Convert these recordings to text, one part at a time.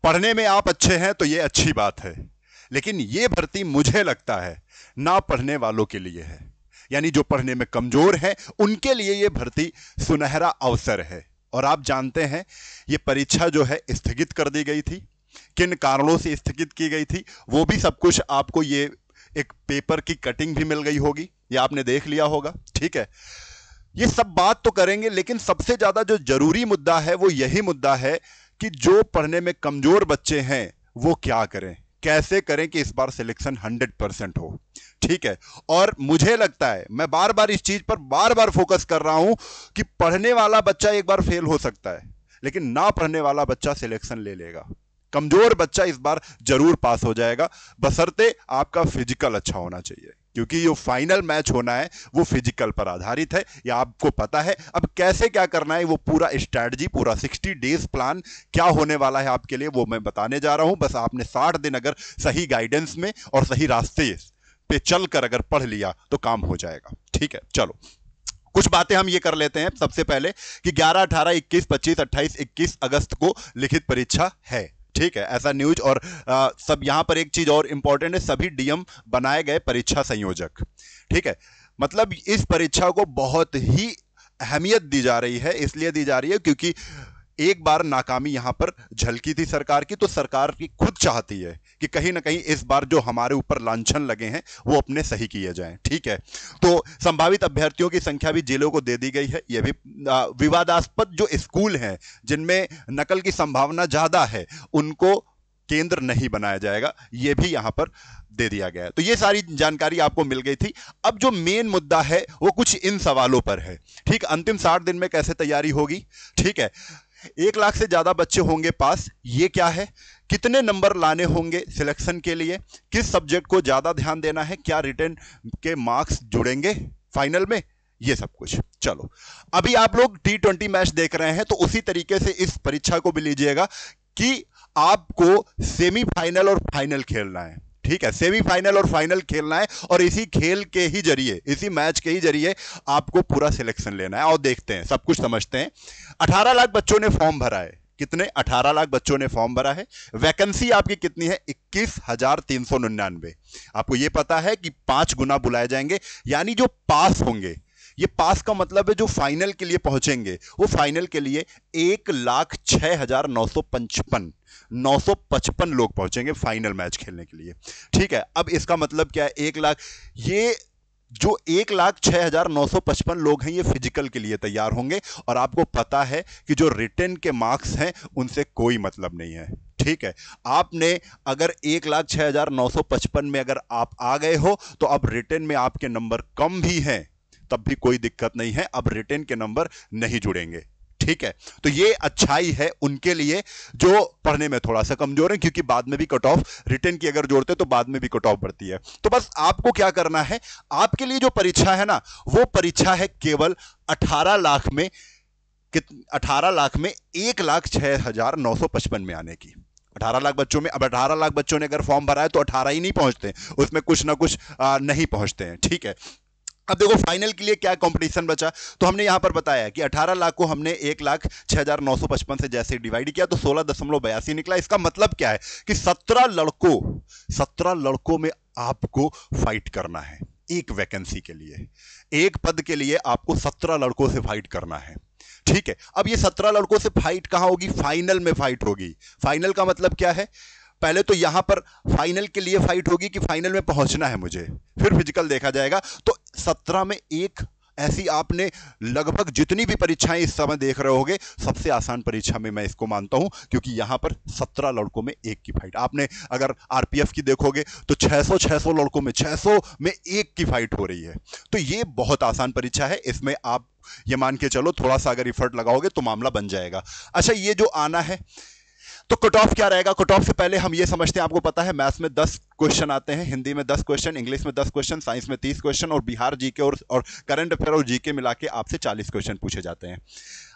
पढ़ने में आप अच्छे हैं तो ये अच्छी बात है, लेकिन ये भर्ती मुझे लगता है ना पढ़ने वालों के लिए है। यानी जो पढ़ने में कमजोर है उनके लिए ये भर्ती सुनहरा अवसर है। और आप जानते हैं ये परीक्षा जो है स्थगित कर दी गई थी, किन कारणों से स्थगित की गई थी वो भी सब कुछ आपको ये एक पेपर की कटिंग भी मिल गई होगी, ये आपने देख लिया होगा। ठीक है, ये सब बात तो करेंगे, लेकिन सबसे ज्यादा जो जरूरी मुद्दा है वो यही मुद्दा है कि जो पढ़ने में कमजोर बच्चे हैं वो क्या करें, कैसे करें कि इस बार सिलेक्शन 100% हो। ठीक है, और मुझे लगता है, मैं बार बार इस चीज पर बार बार फोकस कर रहा हूं कि पढ़ने वाला बच्चा एक बार फेल हो सकता है, लेकिन ना पढ़ने वाला बच्चा सिलेक्शन ले लेगा। कमजोर बच्चा इस बार जरूर पास हो जाएगा, बशर्ते आपका फिजिकल अच्छा होना चाहिए, क्योंकि जो फाइनल मैच होना है वो फिजिकल पर आधारित है, ये आपको पता है। अब कैसे क्या करना है वो पूरा स्ट्रैटेजी, पूरा 60 डेज प्लान क्या होने वाला है आपके लिए वो मैं बताने जा रहा हूं। बस आपने 60 दिन अगर सही गाइडेंस में और सही रास्ते पे चलकर अगर पढ़ लिया तो काम हो जाएगा। ठीक है, चलो कुछ बातें हम ये कर लेते हैं सबसे पहले कि 11, 18, 21, 25, 28, 21 अगस्त को लिखित परीक्षा है। ठीक है, ऐसा न्यूज। और सब यहां पर एक चीज और इंपॉर्टेंट है, सभी डीएम बनाए गए परीक्षा संयोजक। ठीक है, मतलब इस परीक्षा को बहुत ही अहमियत दी जा रही है, इसलिए दी जा रही है क्योंकि एक बार नाकामी यहां पर झलकी थी सरकार की, तो सरकार की खुद चाहती है कि कहीं ना कहीं इस बार जो हमारे ऊपर लांछन लगे हैं वो अपने सही किए जाएं। ठीक है, तो संभावित अभ्यर्थियों की संख्या भी जिलों को दे दी गई है। यह भी विवादास्पद जो स्कूल हैं जिनमें नकल की संभावना ज्यादा है उनको केंद्र नहीं बनाया जाएगा, यह भी यहां पर दे दिया गया है। तो ये सारी जानकारी आपको मिल गई थी। अब जो मेन मुद्दा है वो कुछ इन सवालों पर है। ठीक, अंतिम 60 दिन में कैसे तैयारी होगी। ठीक है, 1 लाख से ज्यादा बच्चे होंगे पास, ये क्या है, कितने नंबर लाने होंगे सिलेक्शन के लिए, किस सब्जेक्ट को ज्यादा ध्यान देना है, क्या रिटर्न के मार्क्स जुड़ेंगे फाइनल में, ये सब कुछ। चलो, अभी आप लोग T20 मैच देख रहे हैं तो उसी तरीके से इस परीक्षा को भी लीजिएगा कि आपको सेमीफाइनल और फाइनल खेलना है। ठीक है, सेमीफाइनल और फाइनल खेलना है और इसी खेल के ही जरिए, इसी मैच के ही जरिए आपको पूरा सिलेक्शन लेना है। और देखते हैं, सब कुछ समझते हैं। 18 लाख बच्चों ने फॉर्म भरा है। कितने? 18 लाख बच्चों ने फॉर्म भरा है। वैकेंसी आपकी कितनी है? 21,399। आपको यह पता है कि 5 गुना बुलाए जाएंगे, यानी जो पास होंगे, ये पास का मतलब है जो फाइनल के लिए पहुंचेंगे, वो फाइनल के लिए 1,06,955 लोग पहुंचेंगे फाइनल मैच खेलने के लिए। ठीक है, अब इसका मतलब क्या है? 1 लाख, ये जो 1,06,955 लोग हैं ये फिजिकल के लिए तैयार होंगे, और आपको पता है कि जो रिटन के मार्क्स हैं उनसे कोई मतलब नहीं है। ठीक है, आपने अगर 1,06,955 में अगर आप आ गए हो तो अब रिटन में आपके नंबर कम भी हैं तब भी कोई दिक्कत नहीं है, अब रिटन के नंबर नहीं जुड़ेंगे। ठीक है, तो ये अच्छाई है उनके लिए जो पढ़ने में थोड़ा सा कमजोर है, क्योंकि बाद में भी कट ऑफ रिटन की अगर जोड़ते तो बाद में भी कट ऑफ बढ़ती है। तो बस आपको क्या करना है, आपके लिए जो परीक्षा है ना, वो परीक्षा है केवल 18 लाख में 1,06,955 में आने की। 18 लाख बच्चों में, अब 18 लाख बच्चों ने अगर फॉर्म भरा है तो 18 ही नहीं पहुंचते, उसमें कुछ ना कुछ नहीं पहुंचते हैं। ठीक है, अब देखो फाइनल के लिए क्या कंपटीशन बचा, तो हमने यहां पर बताया कि 18 लाख को हमने 1,06,955 से जैसे डिवाइड किया तो 16.82 निकला। इसका मतलब क्या है कि 17 लड़कों में आपको फाइट करना है एक वैकेंसी के लिए, एक पद के लिए आपको 17 लड़कों से फाइट करना है। ठीक है, अब ये 17 लड़कों से फाइट कहां होगी? फाइनल में फाइट होगी। फाइनल का मतलब क्या है? पहले तो यहां पर फाइनल के लिए फाइट होगी कि फाइनल में पहुंचना है मुझे, फिर फिजिकल देखा जाएगा। तो 17 में एक ऐसी, आपने लगभग जितनी भी परीक्षाएं इस समय देख रहे होगे सबसे आसान परीक्षा में मैं इसको मानता हूं, क्योंकि यहां पर 17 लड़कों में एक की फाइट। आपने अगर आरपीएफ की देखोगे तो 600 लड़कों में 600 में एक की फाइट हो रही है। तो ये बहुत आसान परीक्षा है, इसमें आप ये मान के चलो थोड़ा सा अगर एफर्ट लगाओगे तो मामला बन जाएगा। अच्छा, ये जो आना है तो कट ऑफ क्या रहेगा? कट ऑफ से पहले हम ये समझते हैं, आपको पता है मैथ्स में 10 क्वेश्चन आते हैं, हिंदी में 10 क्वेश्चन, इंग्लिश में 10 क्वेश्चन, साइंस में 30 क्वेश्चन, और बिहार जीके और करंट अफेयर और जीके मिला के आपसे 40 क्वेश्चन पूछे जाते हैं।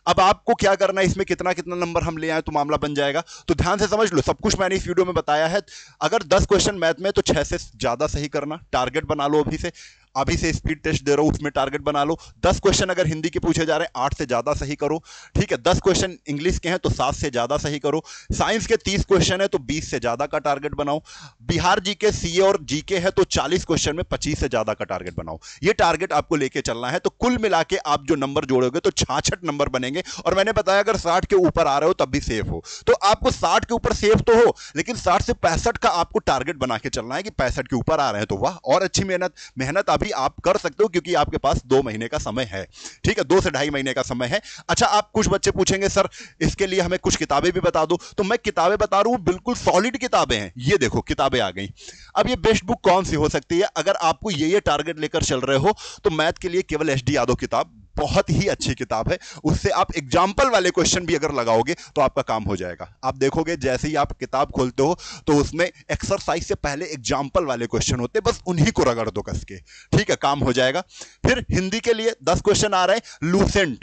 अब आपको क्या करना है, इसमें कितना कितना नंबर हम ले आए तो मामला बन जाएगा। तो ध्यान से समझ लो, सब कुछ मैंने इस वीडियो में बताया है। अगर 10 क्वेश्चन मैथ में तो 6 से ज्यादा सही करना, टारगेट बना लो अभी से। अभी से स्पीड टेस्ट दे रहा हूं, उसमें टारगेट बना लो। 10 क्वेश्चन अगर हिंदी के पूछे जा रहे हैं 8 से ज्यादा सही करो, ठीक है। 10 क्वेश्चन इंग्लिश के हैं तो 7 से ज्यादा सही करो। साइंस के 30 क्वेश्चन है तो 20 से ज्यादा का टारगेट बनाओ। बिहार जीके, सीए और जीके है तो 40 क्वेश्चन में 25 से ज्यादा का टारगेट बनाओ। ये टारगेट आपको लेके चलना है। तो कुल मिला के आप जो नंबर जोड़ोगे तो 66 नंबर बनेंगे। और मैंने बताया अगर 60 के ऊपर आ रहे हो तब भी सेफ हो। तो आपको 60 के ऊपर सेफ तो हो, लेकिन 60 से 65 का आपको टारगेट बना के चलना है कि 65 के ऊपर आ रहे हैं तो वाह, और अच्छी मेहनत अभी आप कर सकते हो, क्योंकि आपके पास 2 महीने का समय है, ठीक है। 2 से ढाई महीने का समय है। अच्छा, आप कुछ बच्चे पूछेंगे सर इसके लिए हमें कुछ किताबें भी बता दो, तो मैं किताबें बता रहा हूं, बिल्कुल सॉलिड किताबें हैं। ये देखो किताबें आ गई। अब ये बेस्ट बुक कौन सी हो सकती है? अगर आपको ये टारगेट लेकर चल रहे हो तो मैथ के लिए केवल एच डी यादव किताब बहुत ही अच्छी किताब है। उससे आप एग्जाम्पल वाले क्वेश्चन भी अगर लगाओगे तो आपका काम हो जाएगा। आप देखोगे जैसे ही आप किताब खोलते हो तो उसमें एक्सरसाइज से पहले एग्जाम्पल वाले क्वेश्चन होते हैं, बस उन्हीं को रगड़ दो कस के, ठीक है, काम हो जाएगा। फिर हिंदी के लिए 10 क्वेश्चन आ रहे हैं।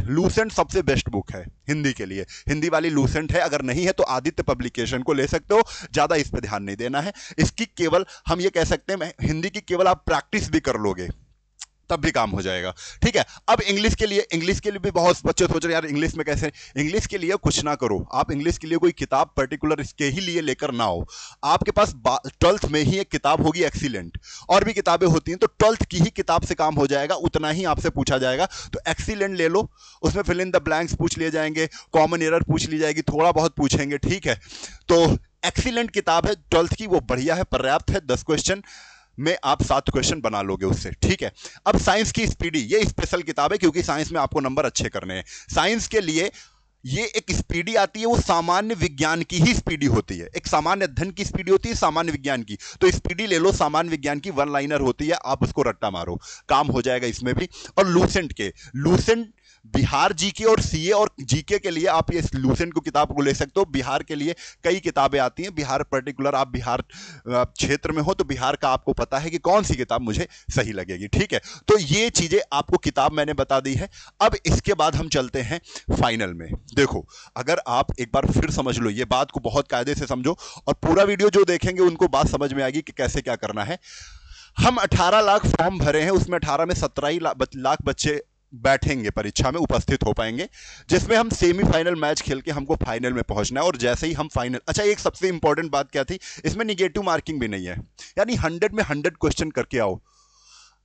लूसेंट सबसे बेस्ट बुक है हिंदी के लिए। हिंदी वाली लूसेंट है, अगर नहीं है तो आदित्य पब्लिकेशन को ले सकते हो, ज्यादा इस पर ध्यान नहीं देना है। इसकी केवल हम ये कह सकते हैं हिंदी की केवल आप प्रैक्टिस भी कर लोगे तब भी काम हो जाएगा, ठीक है। अब इंग्लिश के लिए भी बहुत बच्चे सोच रहे हैं यार इंग्लिश में कैसे। इंग्लिश के लिए कुछ ना करो आप, इंग्लिश के लिए कोई किताब पर्टिकुलर इसके ही लिए लेकर ना हो। आपके पास 12th में ही एक किताब होगी एक्सीलेंट, और भी किताबें होती हैं, तो 12th की ही किताब से काम हो जाएगा, उतना ही आपसे पूछा जाएगा। तो एक्सीलेंट ले लो, उसमें फिल इन द ब्लैंक्स पूछ लिए जाएंगे, कॉमन एरर पूछ ली जाएगी, थोड़ा बहुत पूछेंगे, ठीक है। तो एक्सीलेंट किताब है 12th की, वो बढ़िया है, पर्याप्त है। 10 क्वेश्चन में आप 7 क्वेश्चन बना लोगे उससे, ठीक है। अब साइंस की स्पीडी, ये स्पेशल किताब है क्योंकि साइंस में आपको नंबर अच्छे करने हैं। साइंस के लिए ये एक स्पीडी आती है, वो सामान्य विज्ञान की ही स्पीडी होती है। एक सामान्य अध्ययन की स्पीडी होती है, सामान्य विज्ञान की। तो स्पीडी ले लो, सामान्य विज्ञान की 1 लाइनर होती है, आप उसको रट्टा मारो, काम हो जाएगा इसमें भी। और लूसेंट बिहार जीके और सीए और जीके के लिए आप ये लूसेंट को किताब को ले सकते हो। बिहार के लिए कई किताबें आती हैं, बिहार पर्टिकुलर आप बिहार क्षेत्र में हो तो बिहार का आपको पता है कि कौन सी किताब मुझे सही लगेगी, ठीक है। तो ये चीजें आपको किताब मैंने बता दी है। अब इसके बाद हम चलते हैं फाइनल में। देखो, अगर आप एक बार फिर समझ लो, ये बात को बहुत कायदे से समझो, और पूरा वीडियो जो देखेंगे उनको बात समझ में आएगी कि कैसे क्या करना है। हम 18 लाख फॉर्म भरे हैं, उसमें 18 में 17 लाख बच्चे बैठेंगे, परीक्षा में उपस्थित हो पाएंगे, जिसमें हम सेमीफाइनल मैच खेल के हमको फाइनल में पहुंचना है। और जैसे ही हम फाइनल, अच्छा एक सबसे इंपॉर्टेंट बात क्या थी, इसमें निगेटिव मार्किंग भी नहीं है, यानी 100 में 100 क्वेश्चन करके आओ।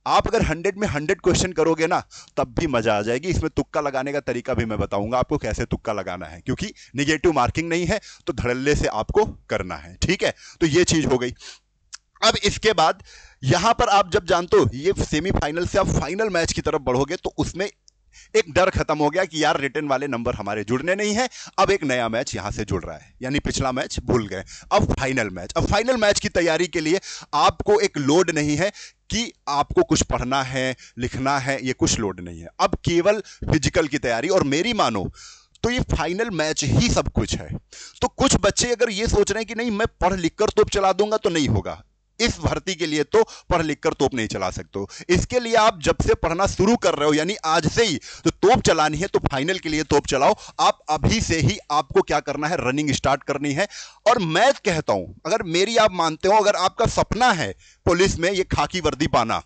आप अगर 100 में 100 क्वेश्चन करोगे ना तब भी मजा आ जाएगी। इसमें तुक्का लगाने का तरीका भी मैं बताऊंगा आपको कैसे तुक्का लगाना है, क्योंकि निगेटिव मार्किंग नहीं है तो धड़ल्ले से आपको करना है, ठीक है। तो ये चीज हो गई। अब इसके बाद यहां पर आप जब जानते हो ये सेमीफाइनल से आप फाइनल मैच की तरफ बढ़ोगे तो उसमें एक डर खत्म हो गया कि यार रिटर्न वाले नंबर हमारे जुड़ने नहीं है। अब एक नया मैच यहां से जुड़ रहा है, यानी पिछला मैच भूल गए, अब फाइनल मैच की तैयारी के लिए आपको एक लोड नहीं है कि आपको कुछ पढ़ना है, लिखना है, ये कुछ लोड नहीं है। अब केवल फिजिकल की तैयारी, और मेरी मानो तो ये फाइनल मैच ही सब कुछ है। तो कुछ बच्चे अगर ये सोच रहे हैं कि नहीं मैं पढ़ लिख कर तोप चला दूंगा, तो नहीं होगा। इस भर्ती के लिए तो पढ़ लिख कर तोप नहीं चला सकते हो। इसके लिए आप जब से पढ़ना शुरू कर रहे हो, यानी आज से ही तो तोप चलानी है, तो फाइनल के लिए तोप चलाओ। आप अभी से ही आपको क्या करना है, रनिंग स्टार्ट करनी है। और मैं कहता हूं, अगर मेरी आप मानते हो, अगर आपका सपना है पुलिस में ये खाकी वर्दी पाना,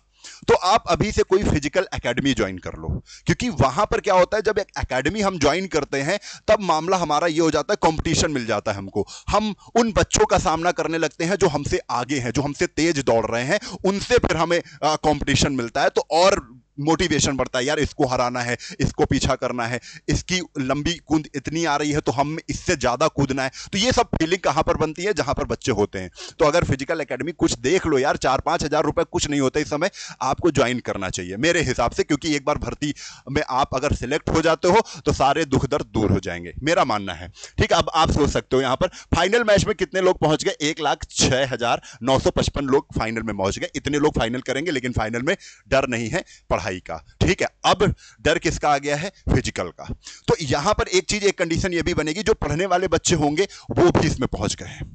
तो आप अभी से कोई फिजिकल एकेडमी ज्वाइन कर लो। क्योंकि वहां पर क्या होता है, जब एक एकेडमी हम ज्वाइन करते हैं तब मामला हमारा ये हो जाता है, कंपटीशन मिल जाता है हमको। हम उन बच्चों का सामना करने लगते हैं जो हमसे आगे हैं, जो हमसे तेज दौड़ रहे हैं, उनसे फिर हमें कंपटीशन मिलता है। तो और मोटिवेशन बढ़ता है, यार इसको हराना है, इसको पीछा करना है, इसकी लंबी कूद इतनी आ रही है तो हम इससे ज्यादा कूदना है। तो ये सब फीलिंग कहां पर बनती है, जहां पर बच्चे होते हैं। तो अगर फिजिकल एकेडमी कुछ देख लो यार, 4-5 हजार रुपए कुछ नहीं होते इस समय, आपको ज्वाइन करना चाहिए मेरे हिसाब से। क्योंकि एक बार भर्ती में आप अगर सिलेक्ट हो जाते हो तो सारे दुख दर्द दूर हो जाएंगे, मेरा मानना है, ठीक है। अब आप सोच सकते हो यहां पर फाइनल मैच में कितने लोग पहुंच गए, 1,06,955 लोग फाइनल में पहुंच गए। इतने लोग फाइनल करेंगे, लेकिन फाइनल में डर नहीं है पढ़ाई का, ठीक है। अब डर किसका आ गया है, फिजिकल का। तो यहां पर एक चीज, एक कंडीशन ये भी बनेगी, जो पढ़ने वाले बच्चे होंगे वो भी इसमें पहुंच गए हैं।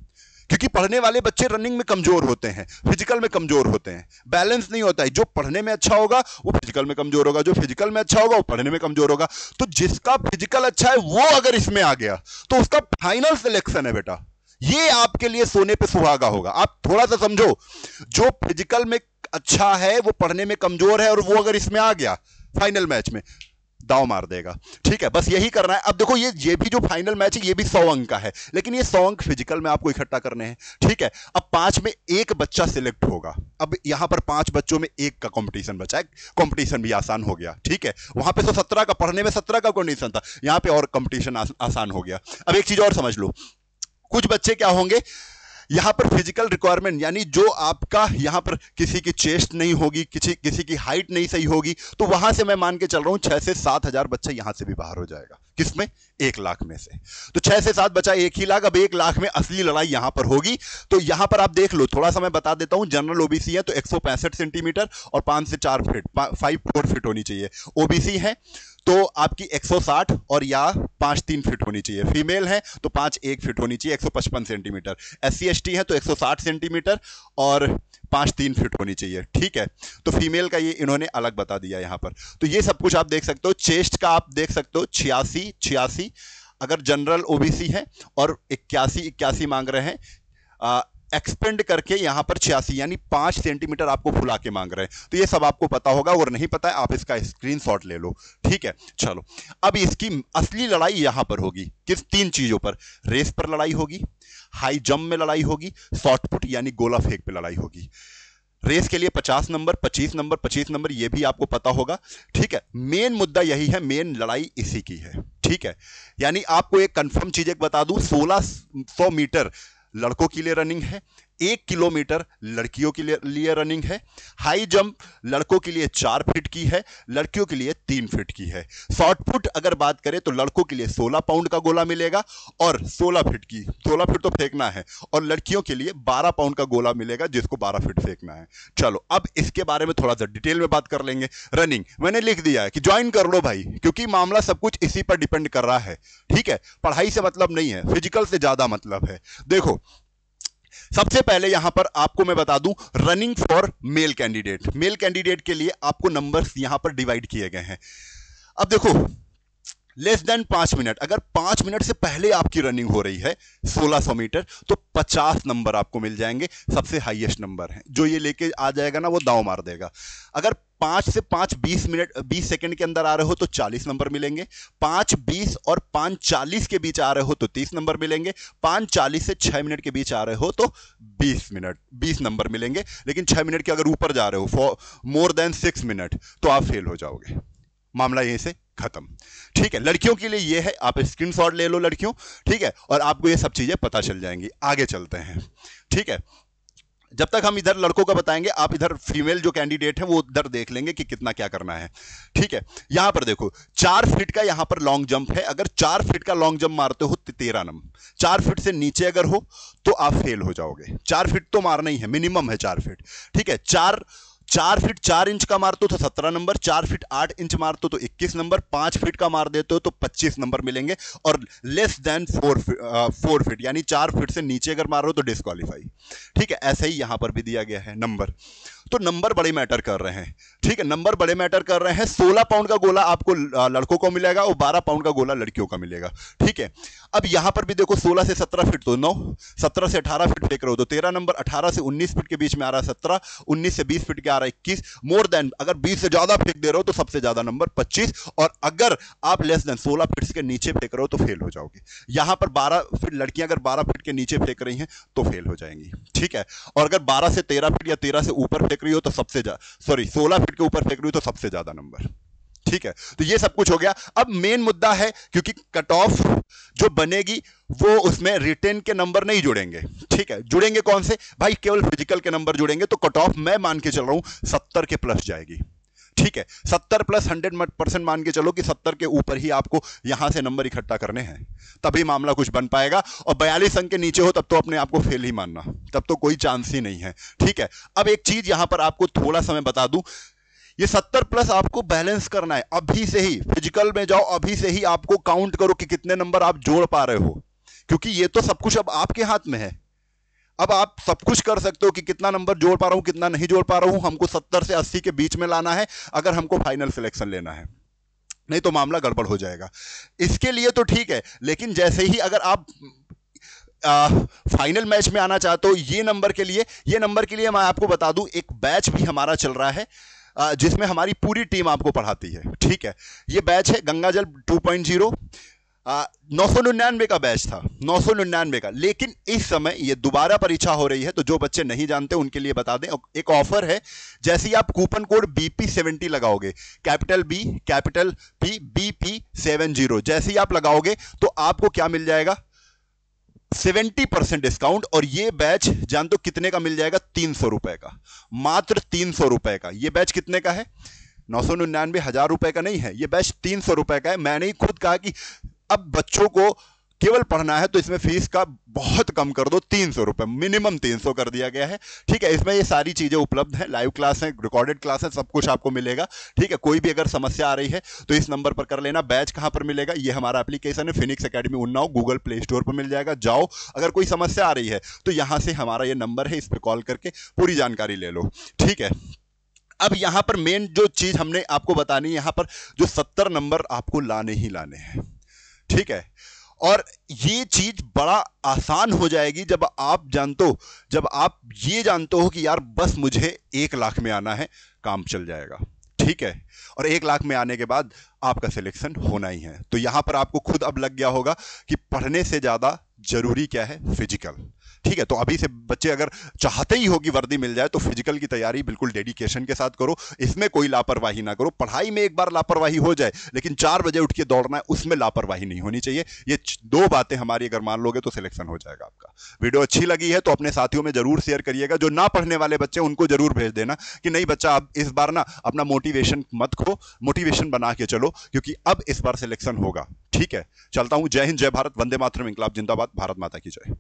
क्योंकि पढ़ने वाले बच्चे रनिंग में कमजोर होते हैं, फिजिकल में कमजोर होते हैं, बैलेंस नहीं होता है। जो पढ़ने में अच्छा होगा वो फिजिकल में कमजोर होगा, जो फिजिकल में अच्छा होगा वो पढ़ने में कमजोर होगा। तो जिसका फिजिकल अच्छा है वो अगर इसमें आ गया तो उसका फाइनल सिलेक्शन है बेटा। ये आपके लिए सोने पे सुहागा होगा। आप थोड़ा सा समझो, जो फिजिकल में अच्छा है वो पढ़ने में कमजोर है, और वो अगर इसमें आ गया फाइनल मैच में, दाव मार देगा। ठीक है, बस यही करना है। अब देखो ये भी जो फाइनल मैच है ये भी 100 अंक का है, लेकिन ये 100 अंक फिजिकल में आपको इकट्ठा करने हैं। ठीक है, अब 5 में एक बच्चा सिलेक्ट होगा। अब यहां पर 5 बच्चों में एक का कंपटीशन बचा है, कंपटीशन भी आसान हो गया। ठीक है, वहां पे तो 17 का, पढ़ने में 17 का कंडीशन था, यहां पे और कंपटीशन आसान हो गया। अब एक चीज और समझ लो, कुछ बच्चे क्या होंगे, यहां पर फिजिकल रिक्वायरमेंट, यानी जो आपका यहां पर किसी की चेस्ट नहीं होगी, किसी की हाइट नहीं सही होगी, तो वहां से मैं मान के चल रहा हूं 6 से 7 हजार बच्चा यहां से भी बाहर हो जाएगा। किसमें? 1 लाख में से। तो 6 से 7 बचा 1 ही लाख। अब 1 लाख में असली लड़ाई यहां पर होगी। तो यहां पर आप देख लो, थोड़ा सा मैं बता देता हूं। जनरल ओबीसी है तो 165 सेंटीमीटर और 5 से 4 फीट, 5 4 फीट होनी चाहिए। ओबीसी है तो आपकी 160 और या 5-3 फीट होनी चाहिए। फीमेल है तो 5-1 फीट होनी चाहिए, 155 सेंटीमीटर। SC ST है तो 160 सेंटीमीटर और 5-3 फीट होनी चाहिए। ठीक है, तो फीमेल का ये इन्होंने अलग बता दिया यहां पर। तो ये सब कुछ आप देख सकते हो। चेस्ट का आप देख सकते हो 86 अगर जनरल ओबीसी है, और 81 मांग रहे हैं। एक्सपेंड करके यहां पर 86 यानी 5 सेंटीमीटर आपको फुला के मांग रहे हैं। तो ये सब आपको पता होगा, और नहीं पता है आप इसका स्क्रीनशॉट ले लो। ठीक है, चलो अब इसकी असली लड़ाई यहां पर होगी। किस 3 चीजों पर? रेस पर लड़ाई होगी, हाई जंप में लड़ाई होगी, शॉर्ट पुट यानी गोला फेंक पे लड़ाई होगी। रेस के लिए 50 नंबर, 25 नंबर, 25 नंबर, ये भी आपको पता होगा। ठीक है, मेन मुद्दा यही है, मेन लड़ाई इसी की है। ठीक है, यानी आपको एक कंफर्म चीज एक बता दूं, 1600 मीटर लड़कों के लिए रनिंग है, 1 किलोमीटर लड़कियों के लिए रनिंग है। हाई जंप लड़कों के लिए 4 फीट की है, लड़कियों के लिए 3 फीट की है। शॉर्ट पुट अगर बात करें तो लड़कों के लिए 16 पाउंड का गोला मिलेगा और 16 फीट तो फेंकना है, और लड़कियों के लिए 12 पाउंड का गोला मिलेगा जिसको 12 फीट फेंकना है। चलो अब इसके बारे में थोड़ा सा डिटेल में बात कर लेंगे। रनिंग मैंने लिख दिया है कि ज्वाइन कर लो भाई, क्योंकि मामला सब कुछ इसी पर डिपेंड कर रहा है। ठीक है, पढ़ाई से मतलब नहीं है, फिजिकल से ज्यादा मतलब है। देखो सबसे पहले यहां पर आपको मैं बता दूं, रनिंग फॉर मेल कैंडिडेट के लिए आपको नंबर्स यहां पर डिवाइड किए गए हैं। अब देखो लेस देन 5 मिनट, अगर 5 मिनट से पहले आपकी रनिंग हो रही है 1600 मीटर, तो 50 नंबर आपको मिल जाएंगे। सबसे हाईएस्ट नंबर है, जो ये लेके आ जाएगा ना वो दांव मार देगा। अगर 5 से 20 सेकंड के अंदर आ रहे हो तो 40 नंबर मिलेंगे। 5:20 और 5:40 के बीच आ रहे हो तो 30 नंबर मिलेंगे। 5:40 से 6 मिनट के बीच आ रहे हो तो 20 नंबर मिलेंगे। लेकिन 6 मिनट के अगर ऊपर जा रहे हो, फॉर मोर देन 6 मिनट, तो आप फेल हो जाओगे। मामला यहीं से खत्म। ठीक है, लड़कियों के लिए ये है, आप स्क्रीनशॉट ले लो लड़कियों। ठीक है, और आपको ये सब चीजें पता चल जाएंगी। आगे चलते हैं। ठीक है, जब तक हम इधर लड़कों का बताएंगे, आप इधर फीमेल जो कैंडिडेट है वो उधर देख लेंगे कि कितना क्या करना है। ठीक है, यहां पर देखो 4 फीट का यहां पर लॉन्ग जंप है। अगर 4 फीट का लॉन्ग जंप मारते हो तो 13 नंबर। 4 फीट से नीचे अगर हो तो आप फेल हो जाओगे। 4 फीट तो मारना ही है, मिनिमम है 4 फीट। ठीक है, 4 फीट 4 इंच का मारते हो तो 17 नंबर, 4 फीट 8 इंच मारते हो तो 21 नंबर, 5 फीट का मार देते हो तो 25 नंबर मिलेंगे, और लेस देन 4 फीट यानी 4 फीट से नीचे अगर मार रहे हो तो डिस्क्वालीफाई। ठीक है, ऐसे ही यहां पर भी दिया गया है नंबर। तो नंबर बड़े मैटर कर रहे हैं। ठीक है, नंबर बड़े मैटर कर रहे हैं। 16 पाउंड का गोला आपको लड़कों को मिलेगा और 12 पाउंड का गोला लड़कियों का मिलेगा। ठीक है, अब यहां पर भी देखो 16 से 17 फीट तो 9, 17 से 18 फीट फेंक रहे हो तो 13 नंबर, 18 से 19 फीट के बीच में आ रहा है 17, 19 से 20 फीट के आ रहा है 21, मोर देन अगर 20 से ज्यादा फेंक दे रहे हो तो सबसे ज्यादा नंबर 25, और अगर आप लेस देन 16 फीट के नीचे फेंक रहे हो तो फेल हो जाओगे। यहां पर 12 फीट लड़कियां अगर 12 फीट के नीचे फेंक रही हैं तो फेल हो जाएंगी। ठीक है, और अगर 12 से 13 फीट या 13 से ऊपर फेंक रही हो तो सबसे ज्यादा, 16 फीट के ऊपर फेंक रही हो तो सबसे ज्यादा नंबर। ठीक है, तो ये सब कुछ हो गया। अब मेन मुद्दा है, क्योंकि कट ऑफ जो बनेगी वो उसमें रिटेन के नंबर नहीं जुड़ेंगे। ठीक है, जुड़ेंगे कौन से भाई? केवल फिजिकल के नंबर जुड़ेंगे। तो कट ऑफ मैं मान के चल रहा हूं 70 के प्लस जाएगी। ठीक है, 70 प्लस 100% मान के चलो कि 70 के ऊपर ही आपको यहां से नंबर इकट्ठा करने हैं, तभी मामला कुछ बन पाएगा। और 42 अंक के नीचे हो तब तो अपने आप को फेल ही मानना, तब तो कोई चांस ही नहीं है। ठीक है, अब एक चीज यहां पर आपको थोड़ा सा मैं बता दूं, ये 70 प्लस आपको बैलेंस करना है। अभी से ही फिजिकल में जाओ, अभी से ही आपको काउंट करो कि कितने नंबर आप जोड़ पा रहे हो, क्योंकि ये तो सब कुछ अब आपके हाथ में है। अब आप सब कुछ कर सकते हो कि कितना नंबर जोड़ पा रहा हूं, कितना नहीं जोड़ पा रहा हूं। हमको 70 से 80 के बीच में लाना है अगर हमको फाइनल सिलेक्शन लेना है, नहीं तो मामला गड़बड़ हो जाएगा। इसके लिए तो ठीक है, लेकिन जैसे ही अगर आप फाइनल मैच में आना चाहते हो ये नंबर के लिए, ये नंबर के लिए मैं आपको बता दूं एक बैच भी हमारा चल रहा है जिसमें हमारी पूरी टीम आपको पढ़ाती है। ठीक है, ये बैच है गंगाजल 2.0। 999 का बैच था, 999 का, लेकिन इस समय ये दोबारा परीक्षा हो रही है, तो जो बच्चे नहीं जानते उनके लिए बता दें एक ऑफर है। जैसे ही आप कूपन कोड BP70 लगाओगे, capital B capital P BP70, जैसे ही आप लगाओगे तो आपको क्या मिल जाएगा, 70% डिस्काउंट। और ये बैच जान तो कितने का मिल जाएगा, 300 रुपए का, मात्र 300 रुपए का। ये बैच कितने का है, 999, 1000 रुपए का नहीं है, ये बैच 300 रुपए का है। मैंने ही खुद कहा कि अब बच्चों को केवल पढ़ना है तो इसमें फीस का बहुत कम कर दो, 300 रुपए, मिनिमम 300 कर दिया गया है। ठीक है, इसमें ये सारी चीजें उपलब्ध हैं, लाइव क्लास है, रिकॉर्डेड क्लास है, सब कुछ आपको मिलेगा। ठीक है, कोई भी अगर समस्या आ रही है तो इस नंबर पर कर लेना। बैच कहां पर मिलेगा, ये हमारा एप्लीकेशन है Phoenix academy Unnao, Google play store पर मिल जाएगा, जाओ। अगर कोई समस्या आ रही है तो यहां से हमारा ये नंबर है, इस पर कॉल करके पूरी जानकारी ले लो। ठीक है, अब यहां पर मेन जो चीज हमने आपको बतानी है, यहां पर जो 70 नंबर आपको लाने ही लाने हैं। ठीक है, और ये चीज बड़ा आसान हो जाएगी जब आप ये जानते हो कि यार बस मुझे 1 लाख में आना है, काम चल जाएगा। ठीक है, और 1 लाख में आने के बाद आपका सिलेक्शन होना ही है। तो यहां पर आपको खुद अब लग गया होगा कि पढ़ने से ज्यादा जरूरी क्या है, फिजिकल। ठीक है, तो अभी से बच्चे अगर चाहते ही हो कि वर्दी मिल जाए तो फिजिकल की तैयारी बिल्कुल डेडिकेशन के साथ करो, इसमें कोई लापरवाही ना करो। पढ़ाई में एक बार लापरवाही हो जाए, लेकिन 4 बजे उठ के दौड़ना है, उसमें लापरवाही नहीं होनी चाहिए। ये 2 बातें हमारी अगर मान लोगे तो सिलेक्शन हो जाएगा आपका। वीडियो अच्छी लगी है तो अपने साथियों में जरूर शेयर करिएगा। जो ना पढ़ने वाले बच्चे उनको जरूर भेज देना कि नहीं बच्चा, अब इस बार ना अपना मोटिवेशन मत खो, मोटिवेशन बना के चलो, क्योंकि अब इस बार सिलेक्शन होगा। ठीक है, चलता हूं। जय हिंद, जय भारत, वंदे मातरम, इंकलाब जिंदाबाद, भारत माता की जय।